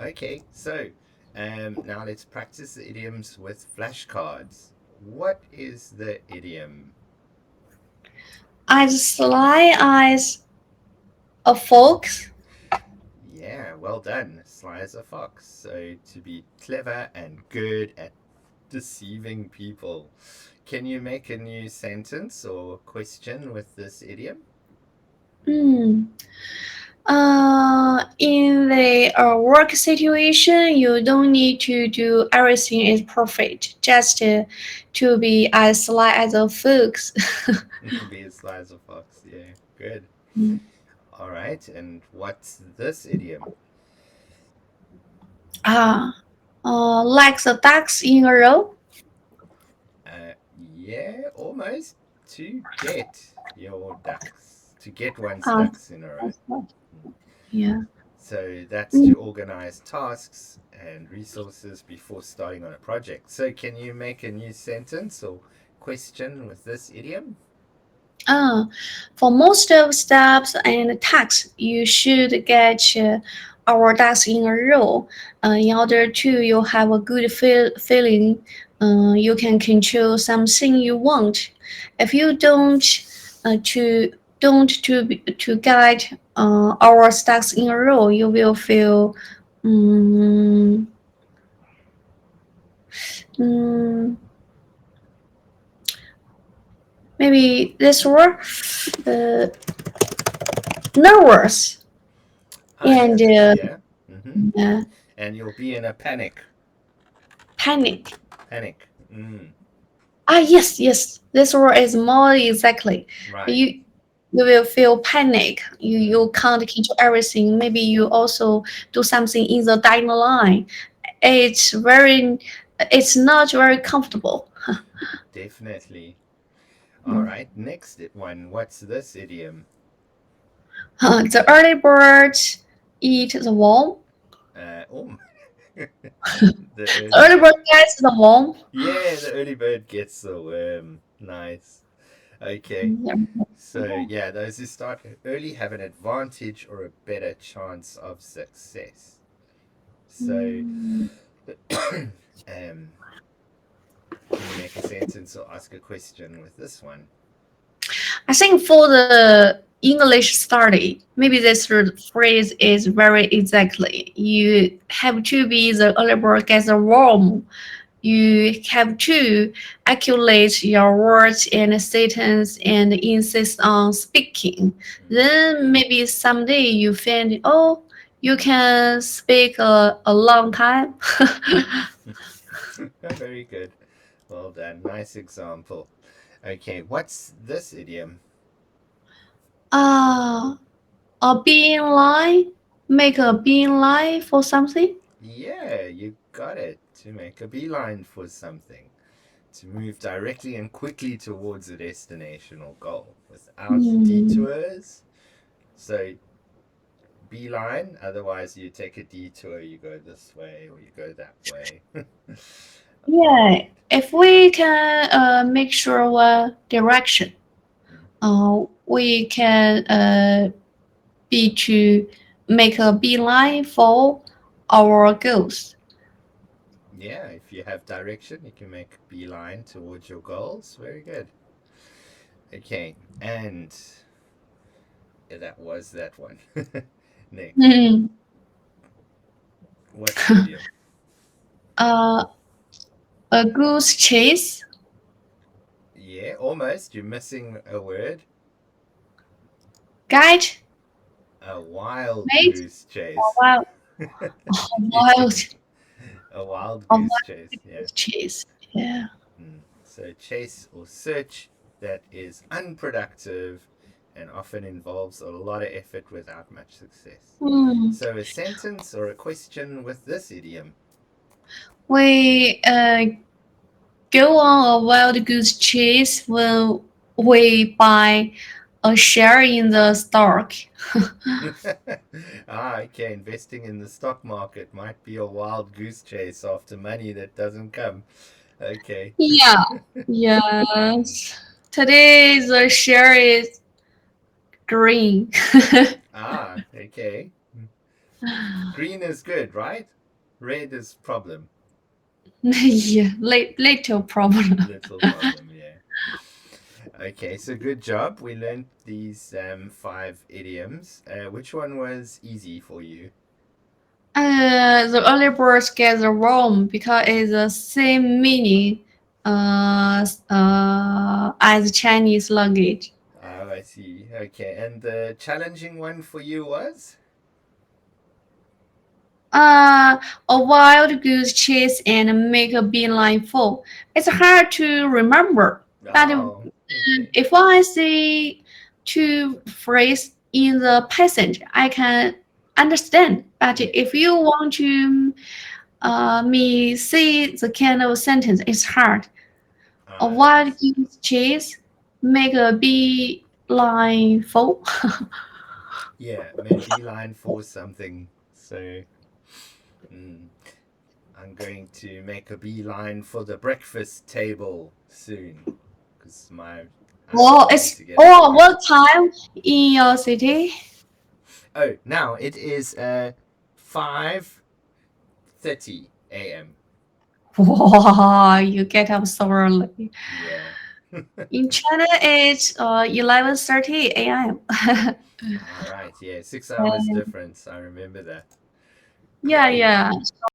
Okay, so now let's practice the idioms with flashcards. What is the idiom? As sly as a fox. Yeah, well done. Sly as a fox. So to be clever and good at deceiving people. Can you make a new sentence or question with this idiom? Hmm. In the work situation, you don't need to do everything is perfect. Just to be as sly as a fox. Be as sly as a fox. Yeah, good. All right, and what's this idiom? Ah, like the ducks in a row. Yeah, almost. To get your ducks, to get one's Ah, ducks in a row. that's right. Yeah. So that's Mm. to organize tasks and resources before starting on a project. So can you make a new sentence or question with this idiom? Ah, for most of steps and tasks, you should get our ducks in a row. In order to you have a good feeling, you can control something you want. If you don't to get our stocks in a row, you will feel um, um, maybe this word uh, nervous Ah, and nervous, yeah. Mm-hmm. uh, And you'll be in a panic. panic. Panic. Mm, Yes, this word is more exactly. right. You will feel panic. Mm, You can't control everything. Maybe you also do something in the deadline. It's very, it's not very comfortable. definitely. All right, next one. What's this idiom? The early birds eat the worm. Oh, the The early early bird. bird gets the worm. Yeah, the early bird gets the worm. Nice. Okay. So, yeah, those who start early have an advantage or a better chance of success. So, can you make a sentence or ask a question with this one? I think for the English study, maybe this phrase is very exactly. You have to be the early bird gets the worm. You have to calculate your words and sentence and insist on speaking. Mm. Then maybe someday you find, oh, you can speak a long time. Very good. Well done. Nice example. Okay, what's this idiom? Ah, a beeline, make a beeline for something. Yeah, you got it. To make a beeline for something. To move directly and quickly towards a destination or goal without Hmm. detours. So, beeline, otherwise, you take a detour, you go this way or you go that way. All Yeah, right. if we can make sure what direction, Mm. we can be to make a beeline for our goals. Yeah, if you have direction, you can make a beeline towards your goals. Very good. Okay, and yeah, that was that one. Next, Hmm. what's the idiom? Uh, a goose chase, Yeah, almost. You're missing a word. guide, A wild mate, goose or chase. wild, Yeah, wild, a wild a goose wild chase. Yeah. goose chase. Yeah. So, chase or search that is unproductive and often involves a lot of effort without much success. Hmm. So, a sentence or a question with this idiom. We go on a wild goose chase when we buy a share in the stock. Okay. Investing in the stock market might be a wild goose chase after money that doesn't come. Okay. Yeah. Yes. Today the share is green. Okay. Green is good, right? Red is problem. Yeah, little problem. Little problem, yeah. Okay, so good job. We learned these five idioms. Which one was easy for you? The early birds get the worm because it's the same meaning as Chinese language. Oh, I see. Okay, and the challenging one for you was? Uh, a wild goose chase and make a beeline fall. It's hard to remember, but Oh, okay. if I say two phrase in the passage, I can understand. But Yeah. if you want to me say the kind of sentence, it's hard. A I wild see. goose chase make a beeline fall. Yeah, made beeline for something. So, mm, I'm going to make a beeline for the breakfast table soon because I'm Oh, going it's to get up oh, early. what time in your city? Oh, now it is 5:30 a.m. Wow, you get up so early. Yeah. In China, it's 11:30 a.m. All right. Yeah, 6 hours difference. I remember that. Yeah, Great. yeah.